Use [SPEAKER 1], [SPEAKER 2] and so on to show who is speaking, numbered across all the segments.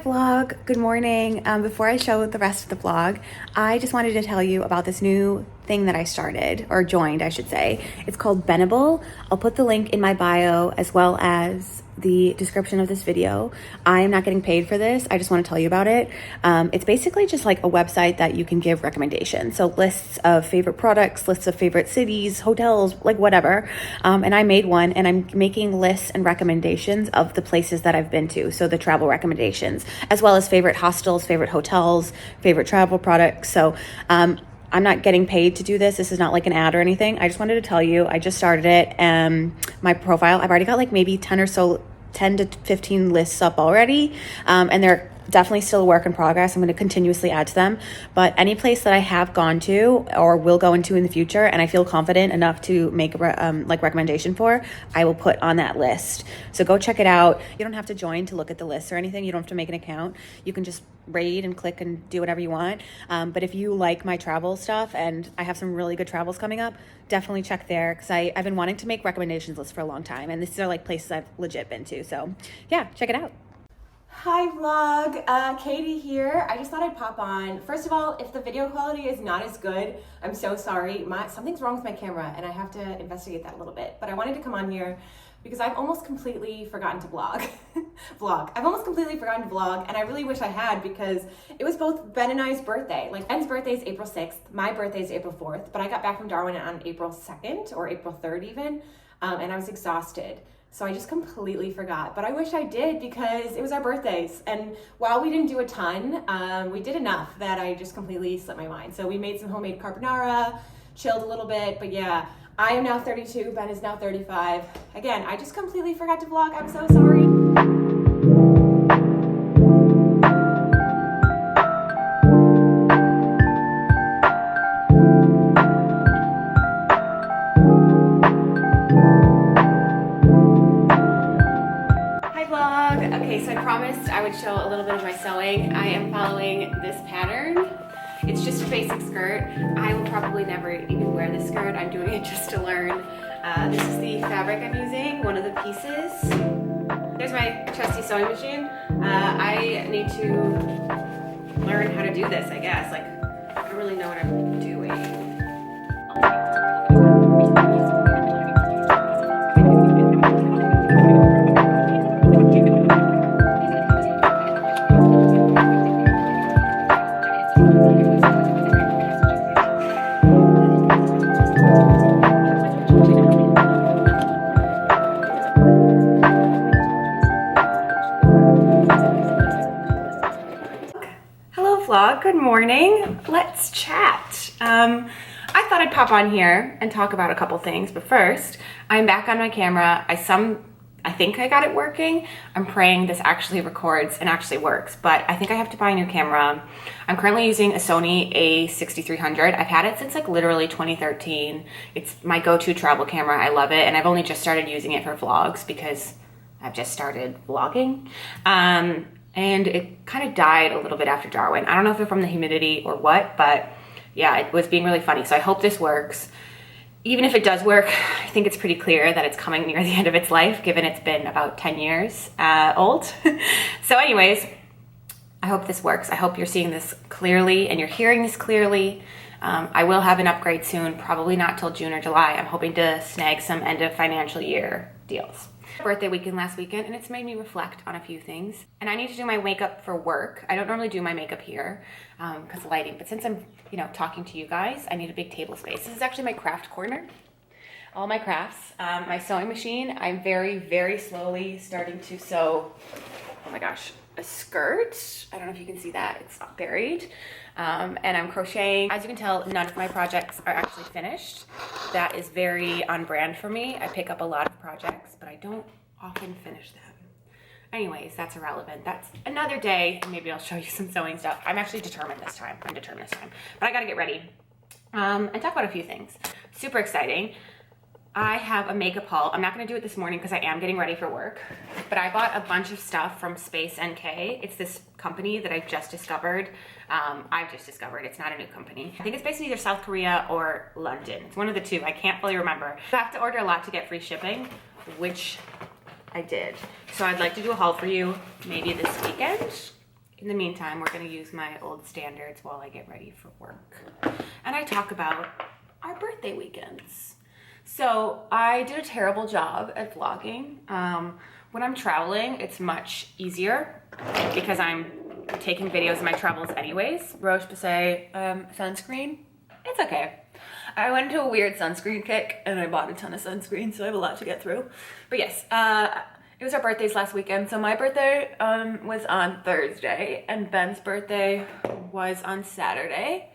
[SPEAKER 1] Vlog, good morning. Before I show the rest of the vlog, I just wanted to tell you about this new thing that I started, or joined I should say. It's called Benable. I'll put the link in my bio as well as the description of this video. I am not getting paid for this. I just want to tell you about it. It's basically just like a website that you can give recommendations. So lists of favorite products, lists of favorite cities, hotels, like whatever. And I made one, and I'm making lists and recommendations of the places that I've been to. So the travel recommendations, as well as favorite hostels, favorite hotels, favorite travel products. So I'm not getting paid to do this. This is not like an ad or anything. I just wanted to tell you, I just started it. My profile, I've already got like maybe 10 to 15 lists up already. And they're definitely still a work in progress. I'm going to continuously add to them. But any place that I have gone to or will go into in the future, and I feel confident enough to make a recommendation for, I will put on that list. So go check it out. You don't have to join to look at the list or anything. You don't have to make an account. You can just raid and click and do whatever you want. But if you like my travel stuff, and I have some really good travels coming up, definitely check there, because I've been wanting to make recommendations lists for a long time, and these are like places I've legit been to. So yeah, check it out.
[SPEAKER 2] Hi vlog, Katie here. I just thought I'd pop on. First of all, if the video quality is not as good, I'm so sorry. Something's wrong with my camera and I have to investigate that a little bit. But I wanted to come on here because I've almost completely forgotten to vlog. I've almost completely forgotten to vlog, and I really wish I had, because it was both Ben and I's birthday. Like, Ben's birthday is April 6th, my birthday is April 4th, but I got back from Darwin on April 2nd or April 3rd even, and I was exhausted. So I just completely forgot, but I wish I did, because it was our birthdays. And while we didn't do a ton, we did enough that I just completely slipped my mind. So we made some homemade carbonara, chilled a little bit, but yeah, I am now 32, Ben is now 35. Again, I just completely forgot to vlog. I'm so sorry. Okay, so I promised I would show a little bit of my sewing. I am following this pattern. It's just a basic skirt. I will probably never even wear this skirt. I'm doing it just to learn. This is the fabric I'm using, one of the pieces. There's my trusty sewing machine. I need to learn how to do this, I guess. Like, I don't really know what I'm doing. Vlog, good morning. Let's chat. I thought I'd pop on here and talk about a couple things, but first, I'm back on my camera. I think I got it working. I'm praying this actually records and actually works, but I think I have to buy a new camera. I'm currently using a Sony a6300. I've had it since like literally 2013. It's my go-to travel camera. I love it, and I've only just started using it for vlogs because I've just started vlogging. And it kind of died a little bit after Darwin. I don't know if it's from the humidity or what, but yeah, it was being really funny. So I hope this works. Even if it does work, I think it's pretty clear that it's coming near the end of its life, given it's been about 10 years old. So anyways, I hope this works. I hope you're seeing this clearly and you're hearing this clearly. I will have an upgrade soon, probably not till June or July. I'm hoping to snag some end of financial year deals. Birthday weekend last weekend, and it's made me reflect on a few things. And I need to do my makeup for work. I don't normally do my makeup here because of lighting, but since I'm, talking to you guys, I need a big table space. This is actually my craft corner. All my crafts, my sewing machine. I'm very, very slowly starting to sew, oh my gosh, a skirt. I don't know if you can see that, it's buried. And I'm crocheting. As you can tell, none of my projects are actually finished. That is very on brand for me. I pick up a lot of projects, but I don't often finish them. Anyways, that's irrelevant. That's another day, and maybe I'll show you some sewing stuff. I'm actually determined this time. But I gotta get ready and talk about a few things. Super exciting. I have a makeup haul. I'm not gonna do it this morning because I am getting ready for work, but I bought a bunch of stuff from Space NK. It's this company that I've just discovered. It's not a new company. I think it's based in either South Korea or London. It's one of the two, I can't fully remember. I have to order a lot to get free shipping, which I did. So I'd like to do a haul for you maybe this weekend. In the meantime, we're gonna use my old standards while I get ready for work. And I talk about our birthday weekends. So I did a terrible job at vlogging. When I'm traveling, it's much easier because I'm taking videos of my travels anyways. Roche Posay sunscreen, it's okay. I went into a weird sunscreen kick and I bought a ton of sunscreen, so I have a lot to get through. But yes, it was our birthdays last weekend. So my birthday was on Thursday and Ben's birthday was on Saturday.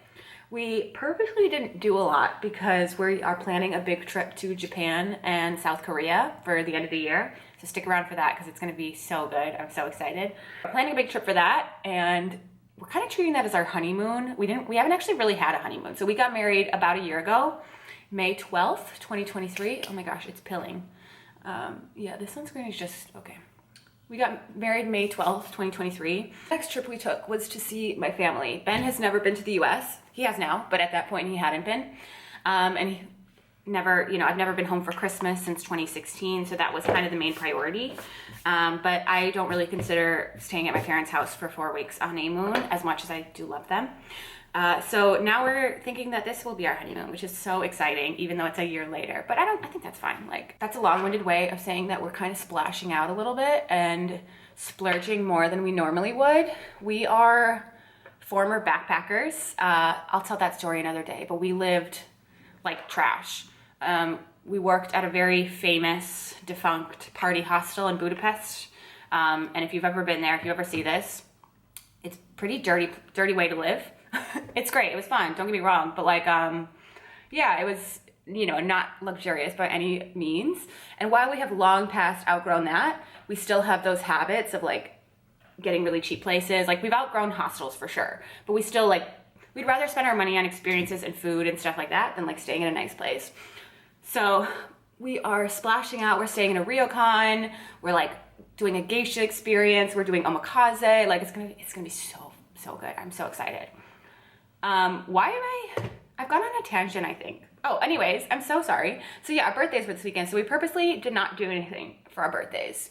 [SPEAKER 2] We purposely didn't do a lot because we are planning a big trip to Japan and South Korea for the end of the year. So stick around for that because it's gonna be so good. I'm so excited. We're planning a big trip for that and we're kind of treating that as our honeymoon. We haven't actually really had a honeymoon. So we got married about a year ago, May 12th, 2023. Oh my gosh, it's pilling. Yeah, this sunscreen is just, okay. We got married May 12th, 2023. The next trip we took was to see my family. Ben has never been to the US. He has now, but at that point he hadn't been. And he never, I've never been home for Christmas since 2016, so that was kind of the main priority. But I don't really consider staying at my parents' house for 4 weeks on a moon as much as I do love them. So now we're thinking that this will be our honeymoon, which is so exciting, even though it's a year later. But I think that's fine. Like, that's a long-winded way of saying that we're kind of splashing out a little bit and splurging more than we normally would. We are former backpackers. I'll tell that story another day, but we lived like trash. We worked at a very famous defunct party hostel in Budapest. And if you've ever been there, if you ever see this, it's pretty dirty way to live. It's great. It was fun. Don't get me wrong. But like, yeah, it was, not luxurious by any means. And while we have long past outgrown that, we still have those habits of like getting really cheap places. Like we've outgrown hostels for sure, but we still we'd rather spend our money on experiences and food and stuff like that than like staying in a nice place. So we are splashing out. We're staying in a ryokan. We're like doing a geisha experience. We're doing omakase. Like it's gonna be so good. I'm so excited. I've gone on a tangent, I think. Oh, anyways, I'm so sorry. So yeah, our birthdays were this weekend. So we purposely did not do anything for our birthdays.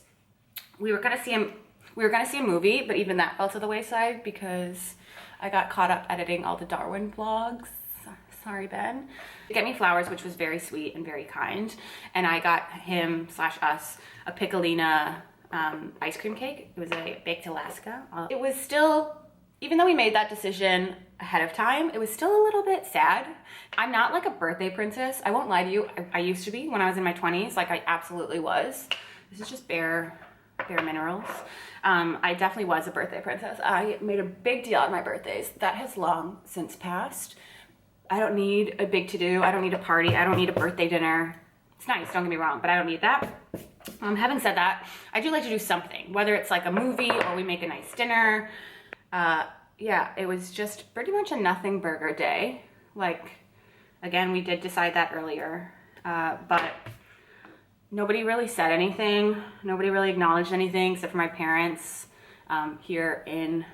[SPEAKER 2] We were gonna see a movie, but even that fell to the wayside because I got caught up editing all the Darwin vlogs. Sorry, Ben. He got me flowers, which was very sweet and very kind. And I got him/us a Piccolina ice cream cake. It was a baked Alaska. It was still, even though we made that decision ahead of time, it was still a little bit sad. I'm not like a birthday princess. I won't lie to you. I used to be when I was in my 20s. Like I absolutely was. This is just bare minerals. I definitely was a birthday princess. I made a big deal out of my birthdays. That has long since passed. I don't need a big to-do. I don't need a party. I don't need a birthday dinner. It's nice, don't get me wrong, but I don't need that. Having said that, I do like to do something, whether it's like a movie or we make a nice dinner. Yeah, it was just pretty much a nothing burger day. Like, again, we did decide that earlier, but nobody really said anything. Nobody really acknowledged anything except for my parents here in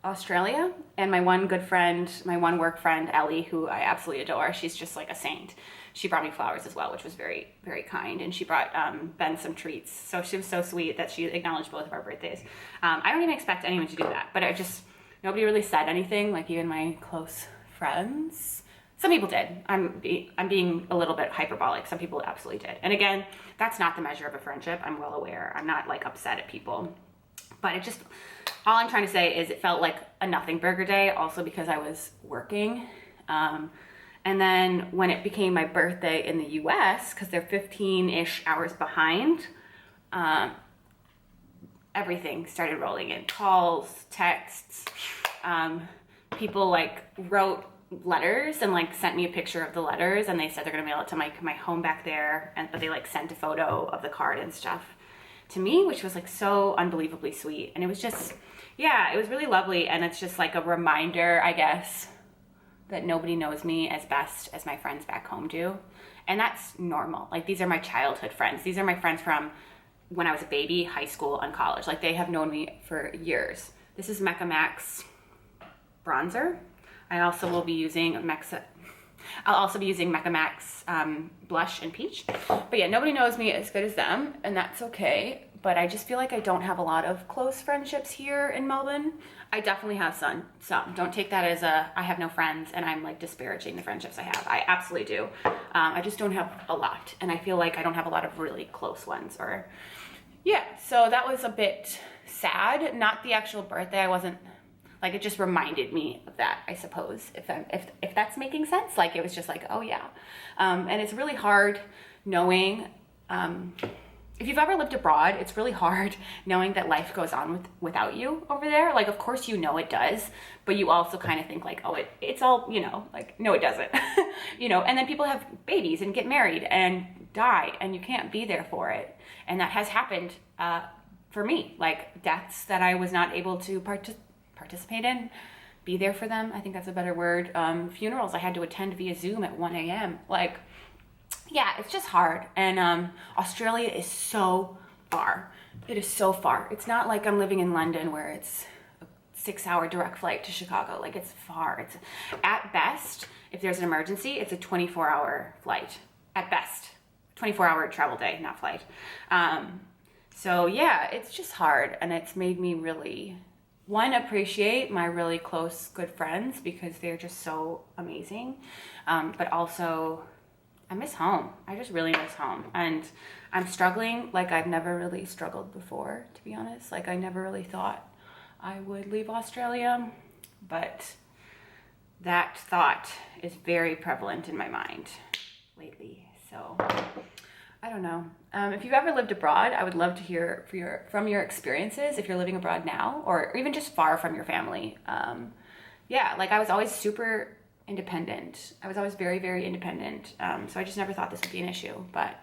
[SPEAKER 2] Australia, and my one good friend, my one work friend, Ellie, who I absolutely adore. She's just like a saint. She brought me flowers as well, which was very, very kind. And she brought Ben some treats. So she was so sweet that she acknowledged both of our birthdays. I don't even expect anyone to do that, but nobody really said anything, like even my close friends. Some people did. I'm being a little bit hyperbolic. Some people absolutely did. And again, that's not the measure of a friendship. I'm well aware. I'm not like upset at people, but all I'm trying to say is it felt like a nothing burger day, also because I was working. And then when it became my birthday in the US, because they're 15-ish hours behind, everything started rolling in. Calls, texts, people like wrote letters and like sent me a picture of the letters, and they said they're gonna mail it to my home back there, but they like sent a photo of the card and stuff to me, which was like so unbelievably sweet. And it was just, yeah, it was really lovely. And it's just like a reminder, I guess, that nobody knows me as best as my friends back home do. And that's normal. Like, these are my childhood friends. These are my friends from when I was a baby, high school, and college. Like, they have known me for years. This is Mecca Max bronzer. I also will be using I'll also be using Mecca Max blush in peach. But yeah, nobody knows me as good as them, and that's okay. But I just feel like I don't have a lot of close friendships here in Melbourne. I definitely have some. Don't take that as I have no friends and I'm like disparaging the friendships I have. I absolutely do. I just don't have a lot, and I feel like I don't have a lot of really close ones. Or yeah, so that was a bit sad. Not the actual birthday. I wasn't like, it just reminded me of that, I suppose, if that's making sense. Like, it was just like, oh yeah. And it's really hard knowing, if you've ever lived abroad, it's really hard knowing that life goes on without you over there. Like, of course, you know it does, but you also kind of think like, oh, it's all, you know, like, no, it doesn't, you know, and then people have babies and get married and die, and you can't be there for it. And that has happened for me, like deaths that I was not able to participate in, be there for them. I think that's a better word. Funerals I had to attend via Zoom at 1 a.m. Like, yeah, it's just hard. And Australia is so far. It is so far. It's not like I'm living in London where it's a 6-hour direct flight to Chicago. Like, it's far. It's at best, if there's an emergency, it's a 24-hour flight. At best, 24-hour travel day, not flight. So yeah, it's just hard, and it's made me really appreciate my really close good friends because they're just so amazing, but also I miss home. I just really miss home, and I'm struggling like I've never really struggled before, to be honest. Like, I never really thought I would leave Australia, but that thought is very prevalent in my mind lately. So I don't know. If you've ever lived abroad, I would love to hear from your experiences if you're living abroad now, or even just far from your family. Yeah, like, I was always super independent. I was always very, very independent. So I just never thought this would be an issue, but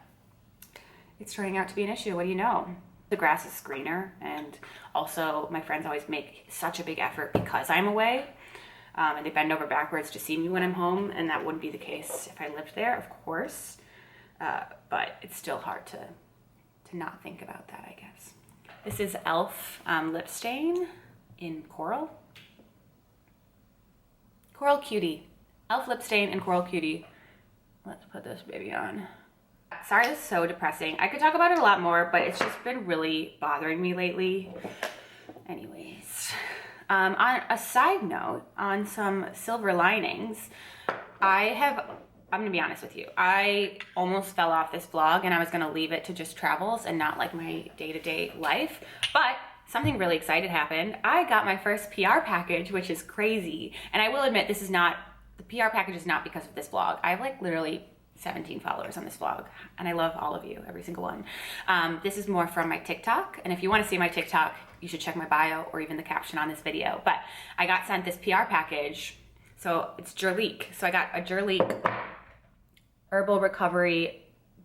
[SPEAKER 2] it's turning out to be an issue. What do you know? The grass is greener, and also my friends always make such a big effort because I'm away. And they bend over backwards to see me when I'm home, and that wouldn't be the case if I lived there, of course. But it's still hard to not think about that, I guess. This is e.l.f. Lip stain in Coral. Coral Cutie. e.l.f. lip stain in Coral Cutie. Let's put this baby on. Sorry, this is so depressing. I could talk about it a lot more, but it's just been really bothering me lately. Anyways, on a side note, on some silver linings, I'm gonna be honest with you. I almost fell off this vlog, and I was gonna leave it to just travels and not like my day-to-day life. But something really exciting happened. I got my first PR package, which is crazy. And I will admit, the PR package is not because of this vlog. I have like literally 17 followers on this vlog, and I love all of you, every single one. This is more from my TikTok, and if you want to see my TikTok, you should check my bio or even the caption on this video. But I got sent this PR package. So it's Jurleek. So I got a Jurleek Herbal Recovery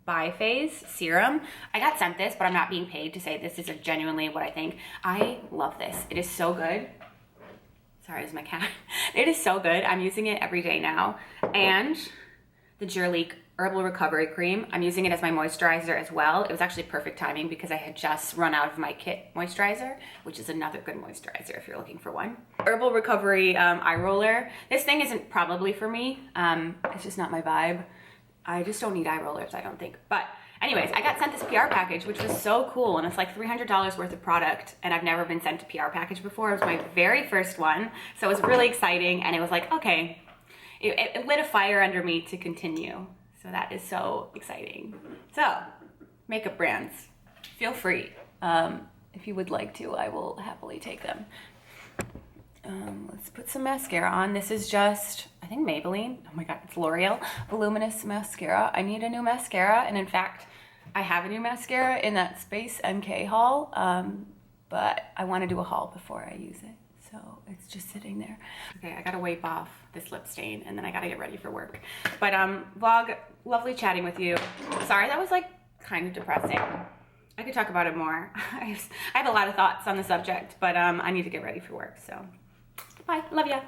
[SPEAKER 2] Biphase Serum. I got sent this, but I'm not being paid to say this is genuinely what I think. I love this. It is so good. Sorry, it's my cat. It is so good. I'm using it every day now. And the Jurleek Herbal Recovery Cream, I'm using it as my moisturizer as well. It was actually perfect timing because I had just run out of my Kit moisturizer, which is another good moisturizer if you're looking for one. Herbal Recovery Eye Roller. This thing isn't probably for me. It's just not my vibe. I just don't need eye rollers, I don't think. But anyways, I got sent this PR package, which was so cool. And it's like $300 worth of product. And I've never been sent a PR package before. It was my very first one. So it was really exciting. And it was like, okay, it lit a fire under me to continue. So that is so exciting. So makeup brands, feel free. If you would like to, I will happily take them. Let's put some mascara on. This is just, I think, Maybelline. Oh my God, it's L'Oreal Voluminous Mascara. I need a new mascara, and in fact, I have a new mascara in that Space MK haul, but I want to do a haul before I use it, so it's just sitting there. Okay, I gotta wipe off this lip stain, and then I gotta get ready for work. But vlog, lovely chatting with you. Sorry, that was like kind of depressing. I could talk about it more. I have a lot of thoughts on the subject, but I need to get ready for work, so. Bye. Love ya.